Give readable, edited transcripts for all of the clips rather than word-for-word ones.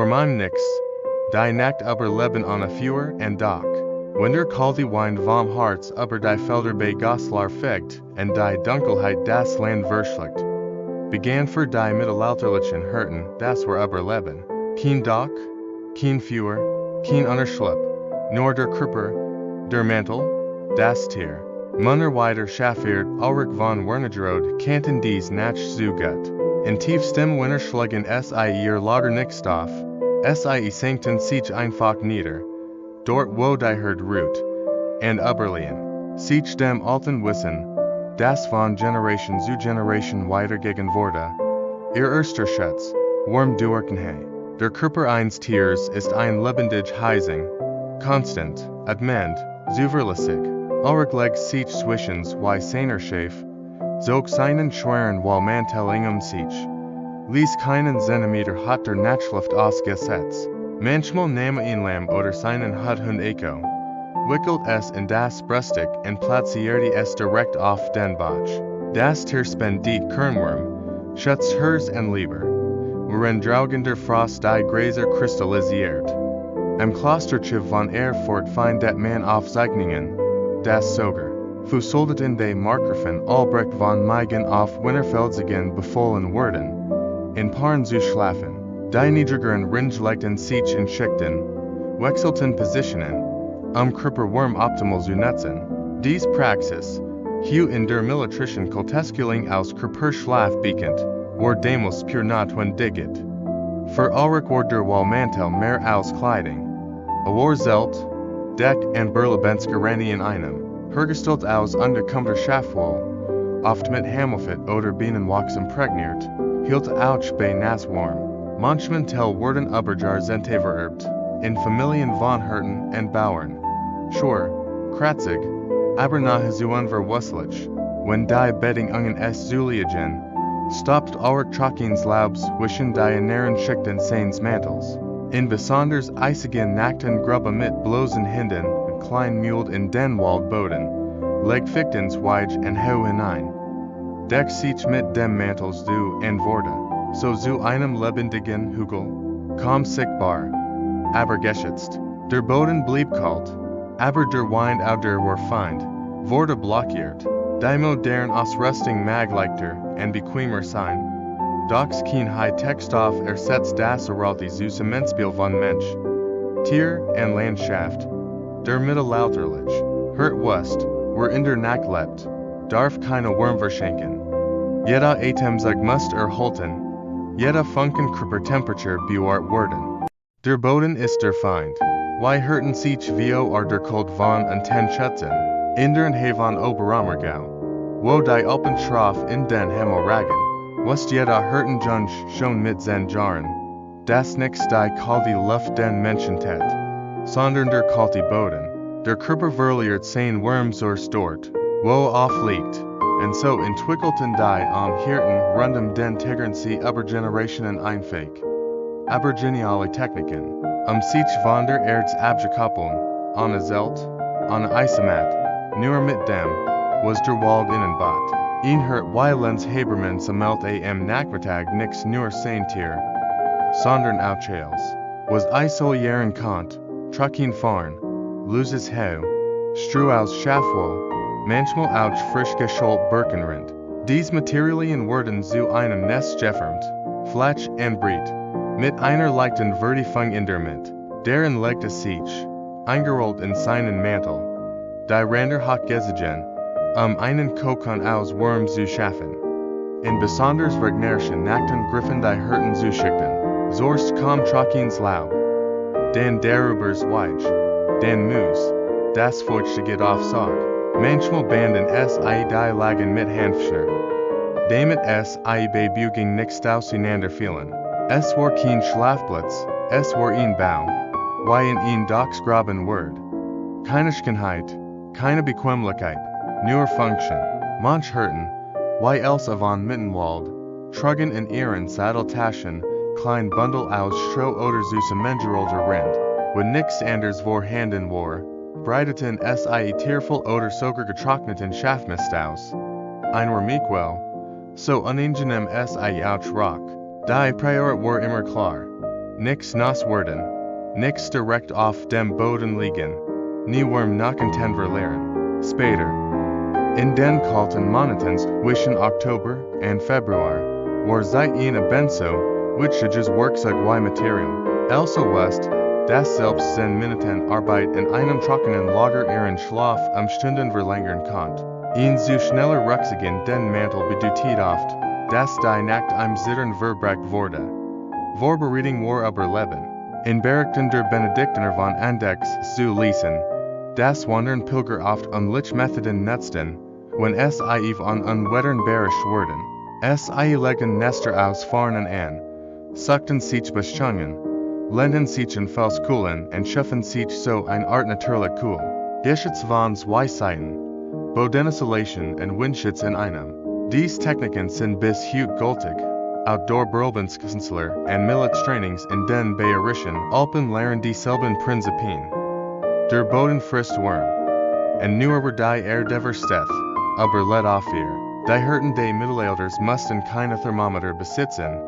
man nix, die Nacht Überleben einer Fuhr and Dock. Winter kalde Wind vom Harz über die Felder bei Goslar fegt, and die Dunkelheit das Land verschluckt. Begann für die mittelalterlichen Hirten, das war Überleben. Kein Dock, kein Fuhr, kein Unterschlupf, nur der Körper, der Mantel, das Tier. Munner weiter Schaffiert Ulrich von Wernigerode kannten dies Natch zu gut. In tiefstem Winterschlagen sie ihr Lager nicht auf, sie sanken sich einfach nieder. Dort wo die Herd ruht, and Überleben. Sich dem alten Wissen, das von Generation zu Generation weitergegeben wurde. Ihr erster Schutz, warm durchgenhe. Der Körper eines Tiers ist ein lebendig Heising, constant, adment, zuverlässig. Ulrich legt sich zwischen zwei seiner Chef, zog seinen schweren Wollmantel sich. Ließ keinen Zentimeter hat der Nachtluft ausgesetzt. Manchmal nahm ihn oder seinen Hund Echo, wickelt es in das Bruststück und platzierte es direkt auf den Bauch. Das Tier spendet Kernwurm, schützt Herz und Leber, worin draugender Frost die Gräser kristallisiert. Am Klosterschiff von Erfordert findet man Aufzeichnungen, das Sogar, Fußsoldaten de Markgrafen Albrecht von Meigen auf Winterfelsigen befohlen wurden, in Paaren zu schlafen. Die niedrigeren Ringe legten sich in Schichten, wechselten Positionen, Körperwurm optimal zu nutzen. Dies Praxis, hu in der militärischen Kulteskulung aus Körperschlaf bekannt, war damals pur notwendig. Für Ulrich war der Wollmantel mehr als Kleidung. War Zelt, Deck und Überlebensgerät in einem, hergestellt aus unterkommender Schafwolle, oft mit Hammelfett oder Bienenwachs imprägniert, hielt auch bei nass warm. Manchmal wurden Überjahrzehnte vererbt, in Familien von Hirten und Bauern. Schor, kratzig, aber nahe zu unverwusslich, wenn die Bedingungen es zuliegen, stoppt Ulrich Trockens Laub zwischen die inneren Schichten seines Mantels. In besonders eisigen Nächten grubbe mit bloßen Händen, klein Muld in den Waldboden, legt Fichtens Weich und Heu hinein. Deck sich mit dem Mantel zu und wurde, so zu einem lebendigen Hügel, kaum sichtbar, aber geschützt. Der Boden blieb kalt, aber der Wind der war feind, wurde blockiert. Die modern Ausrüstung mag leichter und bequemer sein. Doch kein High-Tech-Stoff ersetzt das uralte Zusammenspiel von Mensch, Tier und Landschaft. Der mittelalterlich, Hirt West, wo in der Nacht lebt, darf keine Wurm verschenken. Jeder Atemzug muss erhalten, jeder Funken Körpertemperatur bewahrt werden. Der Boden ist der Feind. Why Hirten sich vo der Cold von Anten schützen, in der Nähe von Oberammergau, wo die Alpen schroff in den Himmel ragen, was jeder Hirten Junge schon mit seinen Jahren, das nix die kalte Luft den Menschen tät, sondern der kalte Boden. Der Körper verliert sein Wurm zur Stort, wo liegt, und so entwickelten die Hirten rundum den Tigern sie über Generationen einfähig. Aber geniale Techniken, sich von der Erde abzukoppeln, eine Zelt, eine Eismatt, nur mit dem, was der Wald innenbot. Ihn hört Weilens Habermann sammelt am Nachmittag nix nur sein Tier, sondern auch Chales, was isolieren Kant, Trucking fahren, loses Heu, Streu aus Schafwoll, manchmal auch frisch geschält Birkenrind. Dies Materialien wurden zu einem Nest geformt, flach und breit, mit einer leichten Vertiefung in der Mitte. Darin legte sich, eingerollt in seinen Mantel, die Ränder hochgezogen, einen Kokon aus Wurm zu schaffen. In besonders regnerischen Nächten griffen die Hirten zu Schichten, Zorst kam Trockens Laub, den darübers Weich, den Moos, das feuchtige Aufsag. Manchmal banden die Lagen mit Hanfschnur, damit bei Büging nicht auseinander fielen. Es war kein Schlafplatz, es war ein Bau, wie in ein Docks graben wird. Keine Schönheit, keine Bequemlichkeit, nur Function. Manch Hirten, wie else von Mittenwald, trugen in ihren Satteltaschen klein Bundel aus Stroh oder zusammengerolter Rind, wo nix anders vorhanden war, breiteten tiervoll oder sogar getrockneten Schafmist aus. Ein Miquel, so unangenehm auch rock. Die Priorat war immer klar. nix nos worden, nix direkt auf dem Boden liegen, nie worm nachen ten verleren, später. In den kalten Monatens zwischen Oktober and Februar, war seit eine Benzo, wichtiges Werkzeug y Material, also west, das selbst sen Minuten Arbeit in einem trockenen Lager ihren Schlaf Stunden verlängern konnt. Ihn zu schneller Rucksagen den Mantel bedeutet oft, dass die Nacht zittern verbracht wurde. Vorbereitung war Überleben. In Berichten der Benediktiner von Andex zu lesen, das Wandern Pilger oft lich Methoden nutzten, wenn es von unwettern berisch wurden. Es legten Nester aus Farnen an, suchten sich Beschungen, lenden sich in Felskuhlen und schaffen sich so ein Art natürlich Kuhl. Geschütz von Weisheiten, Bodenisolation und Windschutz in einem. Dies Techniken sind bis heute gültig, Outdoor-Berlebenskunstler und Militstrainings in den bayerischen Alpen lehren dieselben Prinzipien. Der Boden frisst Wurm. Und nur die Erde versteht, aber let auf ihr. Die Hirten des Mittelalters mussten keine Thermometer besitzen,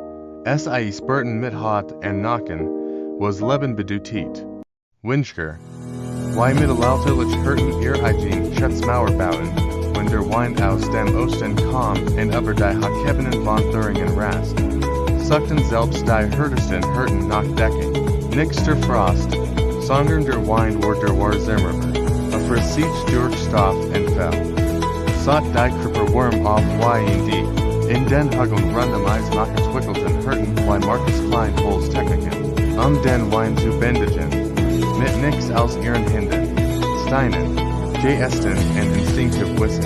es Sperten mit Haut und Nacken, was Leben bedeutet. Wünschker. Why mittelalterlich Hirten ihr eigen Schutzmauer bauen, wenn der Wind aus dem Osten kam und über die Hochebenen von Thüringen rast. Suchten selbst die härtesten Hirten nach Decken, nix der Frost, sondern der Wind war der Warsammer, verfrisst sich durch Stoff und Fell. Sought die Körperwurm auf y in den Hugeln rundum nach entwickelten Hirten y Marcus Klein Holz Techniken, den Wind zu bändigen. Mit nix aus ihren Händen, Steinen, Gesten und instinctive Wissen.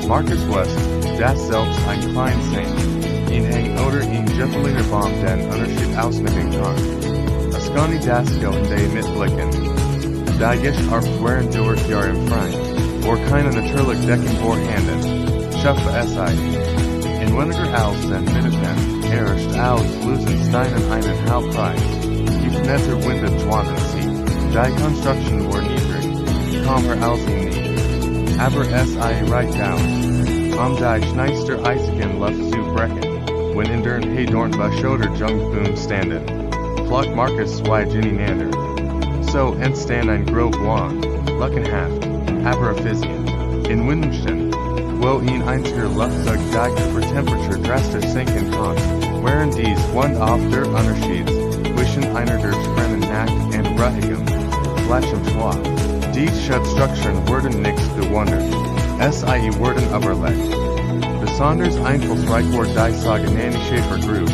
Marcus West, das selbst ein klein Saint, ihn hang oder ihn Jeffelinger Baum den Unterschied ausmachen kann. Ascani das gelten de mitblicken. Da gish arf während durch Jahr im Freien, or keine natürlich Decken vorhanden, schaffe SI. In weniger als den Minuten, erst aus losen Steinen einen Halbpreis, gibt netter Winden schwaden sie. Die Konstruktion war niedrig, kamer als nie. Aber SI right down. Die Schneister eisigen Luft zu brechen, wenn in dern Dornbusch oder Jungboom standen. Flock Marcus y Ginny Nander. So entstand ein grob Wand, Luckenhaft, aber effizient. In Windenstein, wo ihn einziger Luftzug die Körpertemperatur drastisch sinken kann, während dies Wand auf der Unterschieds, zwischen einer der Sprennen Nacht und Ruhigem, Flaschem Schlaf. Dies Schutzstrukturen wurden nicht bewundert, sie wurden überlegt. Besonders einflussreich war die sogenannte Schäfergrube.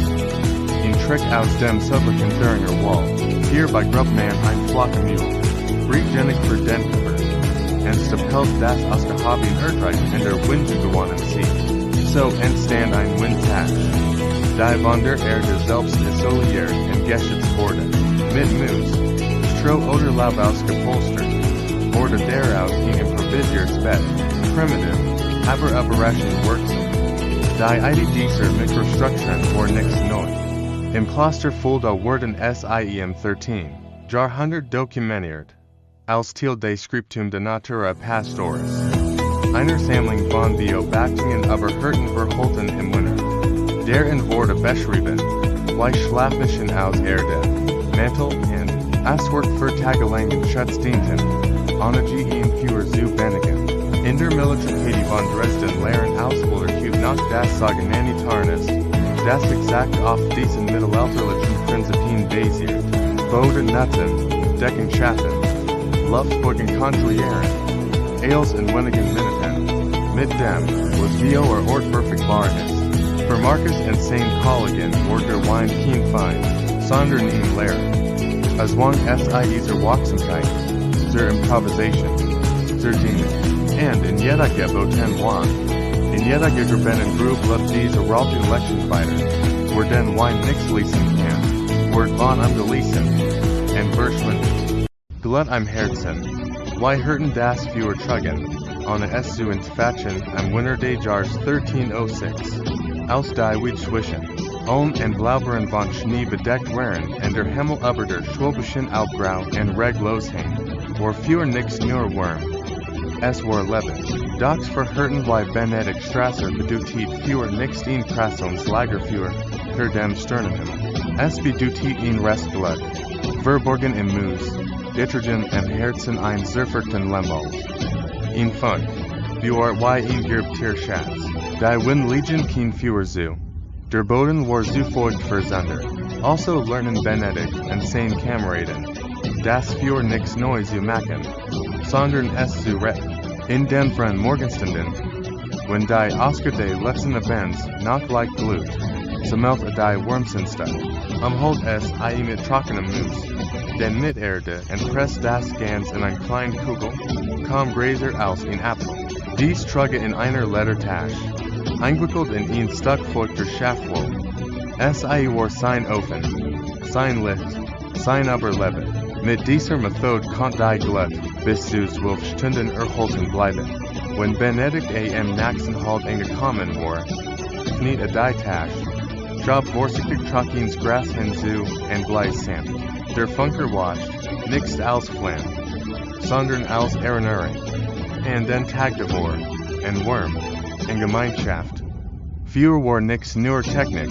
In Trick aus dem südlichen Thüringer Wall, hier bei Grubman ein Flockenmühl, Briefgenig für den Körper, und stapelt das ausgehabene Erdreich in der Wind gewonnen sie. So entstand ein Windtag. Die von der Erde selbst isoliert und geschützt wurde, mit Moos, Stroh oder Laub ausgepolstert, wurde daraus ein improvisiertes Bett, primitiv, aber überraschend wirksam. Die Idee dieser Mikrostrukturen war nichts neu. Im Kloster Fulda wurden SIEM 13, Jahrhundert dokumentiert, als Teil des Scriptum de Natura Pastoris. Einer Sammlung von Beobachtungen über Hirten verholten im Winter. Darin wurde beschrieben, wie Schlafmischen aus Erde, Mantel und Aswerk für tagelangen Schutz dienten, ohne ihn für zu bändigen. In der Militärpädie von Dresden lehren Ausbilder hüb nach das sogenannte Tarnis, das exakt auf diesen mittelalterlichen Prinzipien basiert. Boden nutzen, Decken schaffen, Luftbrücken kontrollieren, Eils in wenigen Minuten, mit dem, was Dio or Ort verfügbar ist. Für Marcus und St. Colligan wurde der Wein kein Feind, sondern ihm Lehre. As long as zur Wachsamkeit, zur Improvisation, zur Dienung, and in jeder Boten Wein, in jeder Gerbenen Group left diese Ralph election fighter, wo den Wein nix lesen kann, wird von lesen, and verschwinden. Glut im Herzen, why Hirten das für Trugen, ohne es zu entfachen am Winter des Jahres 1306, aus die Wiedschwischen. Und Blauberen von Schnee bedeckt waren und der Himmel über der Schwäbischen Alpgrau und reglos hing, war für nix nur Wurm. Es war Leben. Docks für Hirten wie Benedikt Strasser bedeutet für nix in Prassons Lagerführer, per dem Sternenhimmel. Es bedutit ihn Restglut, Verborgen im Moos, Detergen im Herzen ein zerfurchten Lembal. Ihn Funk, Buart y ihn Gerb Tier Schatz, Die Win Legion Keen Fewer Zoo. Der Boden war zu feucht für Zunder. Also lernen Benedikt und seine Kameraden. Das für nix Neues zu machen, sondern es zu retten. In den Freien Morgenstunden, wenn die Oscar de letzten Events noch leicht glut, so meldet die Wurmsenstad. Holt es mit trockenem Moos, denn mit Erde und presst das Gans in ein klein Kugel, kaum größer als ein Apfel. Dies trage in einer Ledertasche, eingewickelt in ein Stück feuchter Schafwolle. Es war sein Ofen, sein Licht, sein Überleben. Mit dieser Methode konnte die Glut bis zu 12 Stunden erhalten bleiben. Wenn Benedikt am nächsten Halt angekommen war, kniet die Tasche, job vorsichtig trockens Gras hinzu und bleis sanft. Der Funker wascht, nichts als Flamm, sondern als Erinnerung. Und den Tag davor, en Wurm, en Gemeinschaft. Für war nix neuer Technik,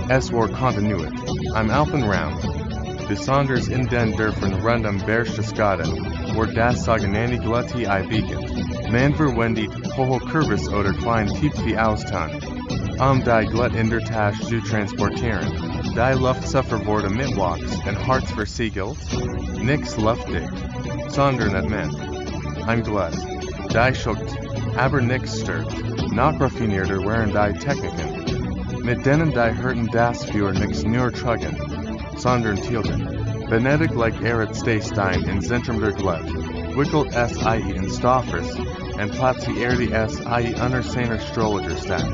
es war Kontinuit, am Alpenraum. Besonders in den Dörfern rund um Berchtesgaden, war das sogenannte Glutti beacont. Man verwendet hohe Kürbis oder klein Tiefvieh austun. Die Glut in der Tasche zu transportieren. Die Luftsuffer wurde mitwachs und Harz versiegelt. Nix luftdicht, sondern et men. Ein Glut. Die schuckt, aber nix stirbt. Noch raffinierter waren die Techniken. Mit denen die Hirten das für nix nur trugen, sondern tielten. Benedikt like Stein in Zentrum der Glut, wickelt sie in Stoffers, und platzt die Erde unter seiner Stroliger statt.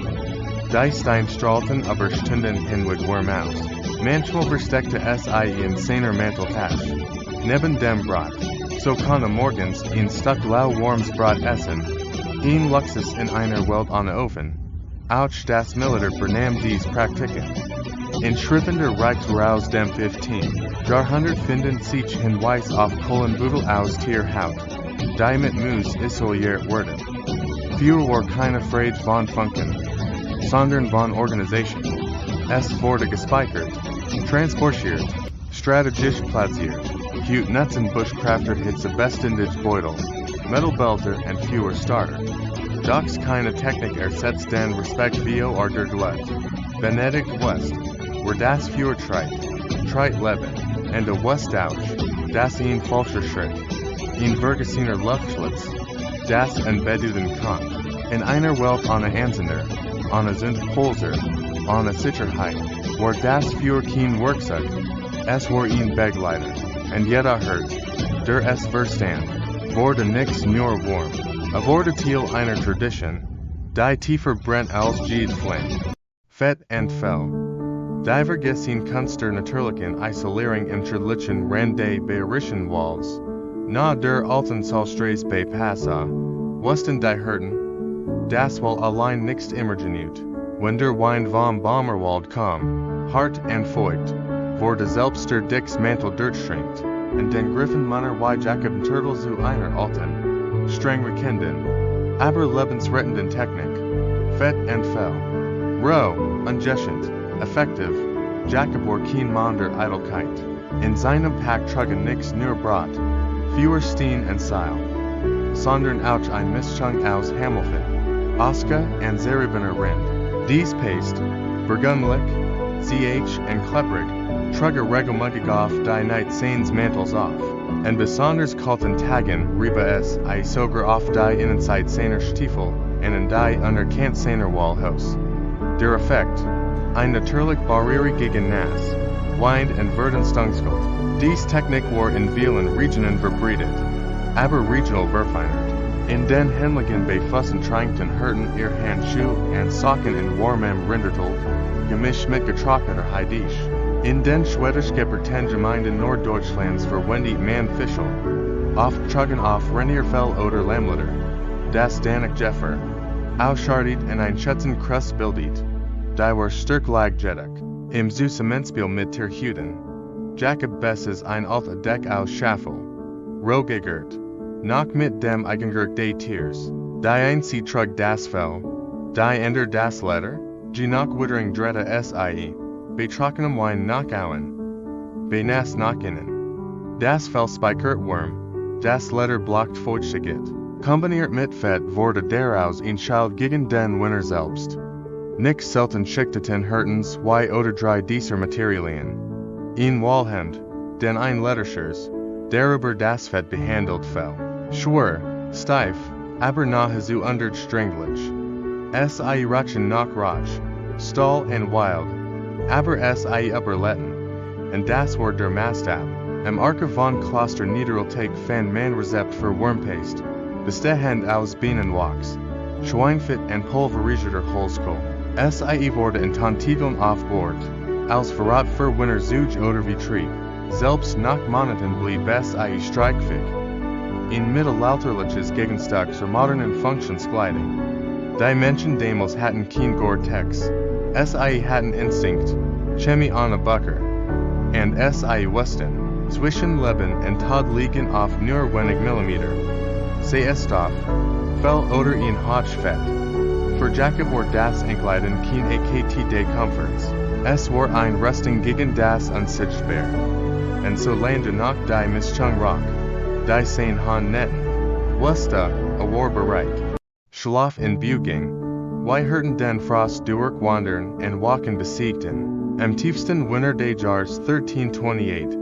Die Stein strahlten aber Stunden hinweg warm aus. Manchmal versteckte sie in seiner Manteltasche. Neben dem Brot, so konnte morgens ein Stück lauwarmes Brot essen, ein Luxus in einer Welt ohne Ofen. Auch das Militär vernahm dies Praktiken. In Schriften der Reichsraus dem 15. Jahrhundert finden sich Hinweis auf Kohlenbüttel aus Tierhaut, die mit Moos isoliert wurden. Für war keine Frage von Funken, sondern von Organisation. Es wurde gespeichert, transportiert, strategisch platziert, cute nutzten Bushcrafter hits bestendige Beutel, Metalbelter und fewer Starter. Doch keine Technik ersetzt den Respekt Vio or der Glut. Benedikt West, were das für Treit Leben, und der Westauch, das ein falscher Schritt, ein vergessener Luftschlitz, das ein Beduden kann, in einer Welt ohne Anzünder, ohne Zündpulser, ohne Sicherheit, war das für kein Werkzeug, es war ein Begleiter, und jeder hört, der es verstand, wurde nix nur warm, wurde Teil einer Tradition, die tiefer brennt als jede Flamme. Fett und Fell. Die vergessen Kunst der natürlichen Isolierung im Tradition Rande bayerischen Walls. Na der alten Salstraße bei Passau, Westen die Hirten. Das war allein nicht immergeniert. Wenn der Wind vom Bommerwald kam, hart und feucht, wurde selbst der Dicks Mantel durchstringt, und den Griffen Manner wie Jakob Turtle zu einer alten, streng rekenden, aber lebensrettenden Technik. Fett und Fell. Roh, ungeschent, effektiv, Jakob war kein Mann der Eitelkeit. In seinem Pack trugen nix nur Brot, fewer Steen und Seil, sondern auch ein Mischung aus Hamilton, Oska und Zerribener Rind. Dies Paste, Burgundlich, CH und Klepprig, trug regelmäßig auf die Night seines Mantels auf, und besonders kalten Tagen riebe es sogar auf die Innenseite seiner Stiefel und in die Unterkant seiner Wollhaus. Der Effekt, ein natürlich Barriere gegen Nass, Wind und Verdunstungskult. Dies Technik war in vielen Regionen verbreitet, aber regional verfeinert. In den Händlingen bei Fussen tränkten Hirten ihr Handschuh und Socken in warmem Rindertolk, gemischt mit getrockneter Heidisch. In den schwedisch geperten Gemeinden Norddeutschlands verwendet man Fischl, oft trugen auf Rennierfell oder Lammleder, das Danik Jeffer, ausschartet und ein Schätzen Krust bildet. Die war stärkleigjädig, im Zusammenspiel mit Hirten. Jakob Besses ein alter Deck aus Schaffel, Rogegert, noch mit dem Eigengert des Tiers, die ein sie trug das Fell, die ender das Leder, noch wittering dretta sie, bei trockenem Wein nachhauen, bei nass nachinnen. Das Felsspeichertwurm, das Letter blockt Feuchtigkeit, kombiniert mit Fett wurde daraus ein Schild gegen den Winter selbst. Nix selten schichteten Hirtens oder drei dieser Materialien. Ein Wollhemd, den ein Letterschers, darüber das Fett behandelt fell. Schwer, steif, aber nahezu undurchdringlich. Es rachen nach Rach, Stahl and wild, aber es Überletten, und das war der Maßstab. Am Arke von Kloster Niederaltag fan man Rezept für Wurmpaste, bestehend aus Bienenwachs, Schweinfett und pulverisierter Holzkohl. Es wurde in Tantiteln auf Bord, als Verrat für Winterzuge oder Betrieb, selbst nach Monaten blieb es streikfähig. In mittelalterliches Gegenstück zur modernen Funktionskleidung. Die Menschen damals hatten kein Gore-Tex, es hatten Instinkt, Chemie ohne Bucker, und es wussten, zwischen Leben und Tod liegen auf nur wenig Millimeter. Sei es Stoff, Fell oder ein Hotchfett. Für Jacob war das Enkleiden kein AKT de Comforts, es war ein Rüstung gegen das Unsichtbar. Und so lande nach die Mischung Rock, die sein Han netten, wusste, war bereit. Schlaf in Buging, wie Hirten den Frost durchwandern und Wachen besiegten, am tiefsten Winter des Jahres 1328.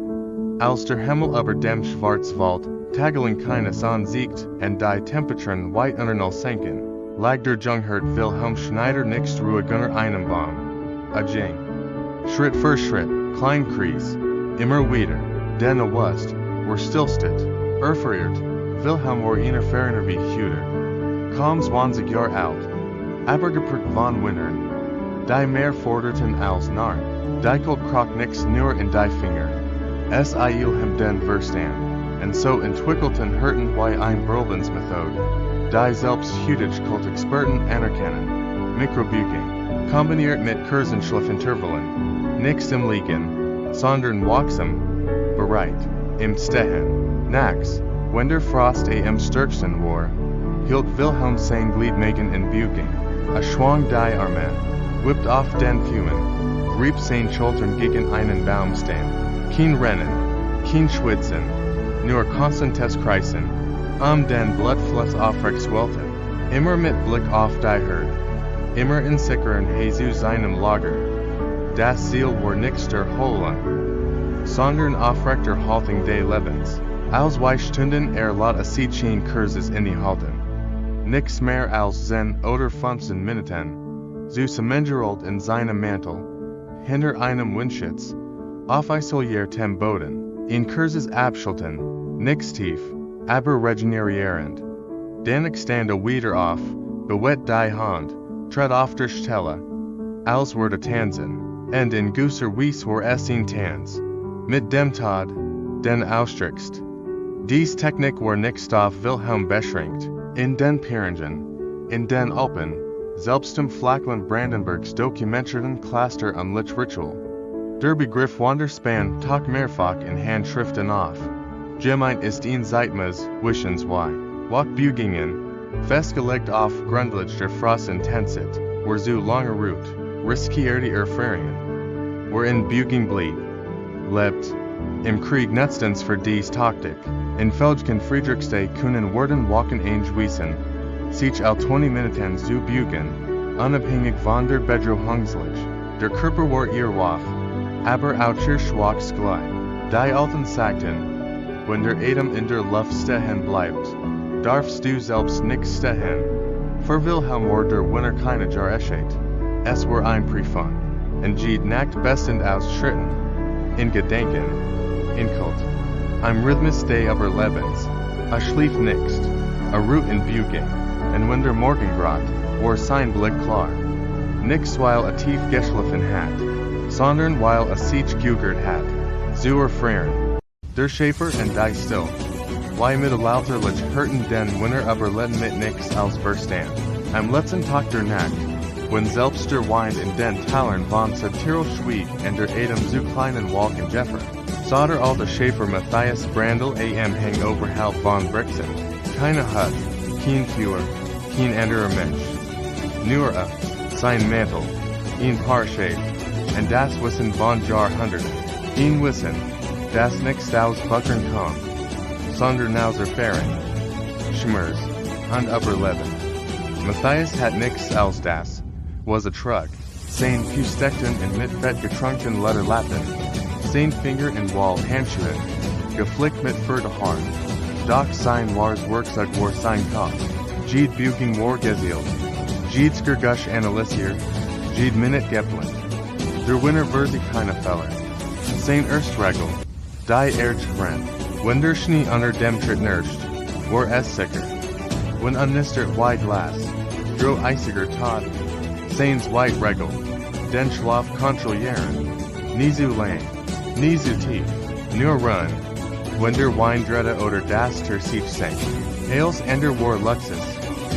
Als der Himmel über dem Schwarzwald, Tageling keines ansiegt, und die Temperaturen weit unter Null senken, lag der Junghirt Wilhelm Schneider nicht ruhig unter einem Baum. Ging. Schritt für Schritt, klein Kreis, immer wieder, denn wusste, war stillsteht, erfordert, Wilhelm war erfahrener wie Huder. Kaum 20 Jahre alt, aber geprägt von Wintern. Die mehr forderten als Narren, die Kult krach nix nur in die Finger. Es ihm den Verstand, und so entwickelten Hirten wie ein Überlebensmethode, die selbst heutige Kultexperten anerkennen. Mikrobuging, kombiniert mit kurzen Schlaffintervallen, nix im Liegen, sondern wachsam, bereit, im Stehen. Nachts, wenn der Frost am stärksten war, hielt Wilhelm sein Gliedmagen in Buging, schwang die Arme, whipped auf den Fumen, rieb sein Schultern gegen einen Baumstamm. Kein Rennen, kein Schwitzen, nur konstantes Kreisen, den Blutfluss aufrechtzuerhalten, immer mit Blick auf die Herd, immer in sicheren zu seinem Lager. Das Ziel war nicht der Holen, sondern aufrechter Haltung des Lebens, als wie Stunden lot sich Kurses innehalten. Nichts mehr als 10 oder 15 Minuten, so zusammengerollt in seinem Mantel, hinter einem Windschutz, auf isoliertem Boden, in Kurses abschalten, nix tief, aber regenerierend. Dann stande wieder auf, bewegt die Hand, tritt auf der Stelle, als würde tanzen, und in Gusser Wies war es in Tanz, mit dem Tod, den Ausstrickst. Dies Technik war nicht auf Wilhelm beschränkt, in den Pyrenäen, in den Alpen, selbst im Flachland Brandenburgs dokumentierten Cluster am Literatur. Der Begriff Wanderspan taucht mehrfach in Handschriften auf. Gemeint ist ein Zeitmaß, Wissens Walkbugingen, festgelegt auf Grundlage der Frostintensität, war so lange ruht, riskierte Erfahrungen, war in Buging blieb, lebt, im Krieg nutztens für dies Taktik, in Feldgen Friedrichsday können Worden Wachen eingewiesen, sich al 20 Minuten zu bugen, unabhängig von der Bedrohungslich, der Körper war ihr wach, aber auch ihr schwachs gleich. Die Alten sagten, wenn der Atem in der Luft stehen bleibt, darfst du selbst nicht stehen. Für Wilhelm war der Winter keine Jahreszeit. Es war ein Prüfung, und jede Nacht bestend aus Schritten, in Gedenken, in Kult, im Rhythmus des Überlebens, schlief nicht, ruht in Buging, und wenn der Morgen grad, war sein Blick klar. Nix weil tief geschlafen hat, sondern weil sich geugert hat, zu erfrieren. Der Schäfer und die Still, wie mittelalterlich Hirten den Winter Überleben mit nix als Verstand. Am letzten Tag der Nacht, wenn selbst der Wind in den Tälern von Subtiral schwieg und der Atem zu kleinen Wolken jeffer, sah der alte Schäfer Matthias Brandl am Hangoverhalb von Brixen, keine Hut, kein Feuer, kein anderer Mensch. Nur sein Mantel, ein Paar Schäf, and das Wissen von Jahrhunderten. Ihn Wissen, das nichts aus Buckern kommt, sondern aus Erfahrung, Schmerz, und Überleben. Matthias hat nichts als das, was a truck, sein Fußsteckten und mit fett getrunken Lederlappen, sein Finger in Wall Handschuhen, geflickt mit Haaren, doch sein wahres Werkzeug war sein Kopf, Jede Buchung war gezielt, Jede Skirgush analysiert, Jede Minute geplant. Der Winner wird sich keine Fehler. Sein Erstregel, die Erdfriend, wenn der Schnee unter dem Tritt nirscht, war es sicher. Wenn unnistert White Glas, dro eisiger Tod, Sain's White Regel, den Schlaf kontrollieren, nie zu lang, nie zu tief, nur run, wenn der Weindrette oder das Ter sich senkt. Als ender war Luxus,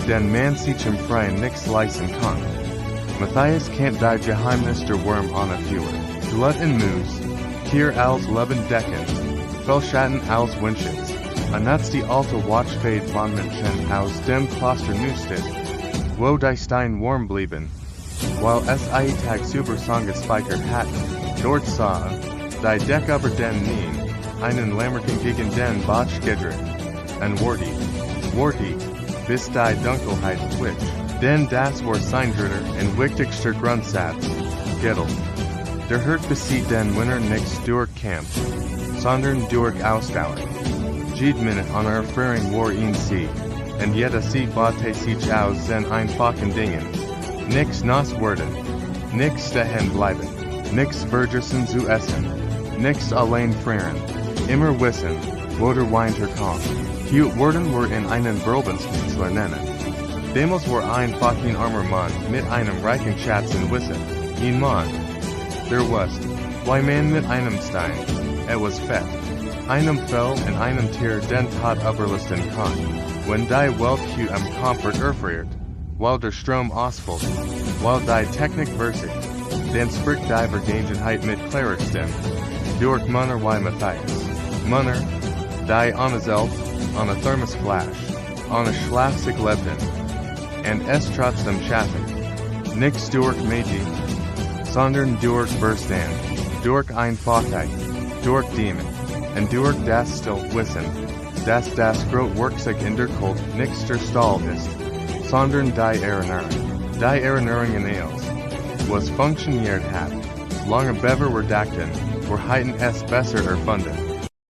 den man sich im Freien nix leisten kann. Matthias kennt die Geheimnis der Wurm ohne Führer. Glut in Moos, Tier als Leben decken, Fellschatten als Windschutz, nutzt die alte Watchfade von Menschen aus dem Kloster Nustet, wo die Stein warm blieben, while es Tag super Songespeicher hatten, dort sah, die Deck über den Nien, einen Lammerken gegen den Botch gedrückt, und wartig, bis die Dunkelheit switch, denn das war sein dritter und wichtigster Grundsatz, Gettel. Der Hurt besieht den Winner nix durch Camp, sondern durch Ausdauer. Jede Minute an Erfahrung war ihn sie, und jeder sie bate sich aus den einfachen Dingen. Nix nass werden, nix daheim bleiben, nix vergessen zu essen, nix allein frieren, immer wissen, wo der Winter kommt. Cute worden war in einen Braubenskünstler nennen. Demos war ein fucking armer Mann mit einem reichen Schatz in Wissen, ihn Mann. Der Wust, why man mit einem Stein, was fett. Einem Fell und einem Tier den Tod überlisten kann, wenn die Welt cute am Comfort erfriert, while der Strom ausfällt, while die Technik versiegt, den spricht die Vergangenheit mit klarer Stimme, durch Munner wie Matthias. Munner, die ohne Zelt, ohne Thermosflash, ohne Schlafzig lebten, und es trotzdem schaffen, nix durch Meiji, sondern durch Verstand, durch Einfachheit, durch Demon, und durch das still Wissen, dass das große Werkzeug in der Kult nix der Stahl ist, sondern die Erinnerung. Die Erinnerung in Eels, was funktioniert hat, lange bever Redakten, heiten es besser erfunden.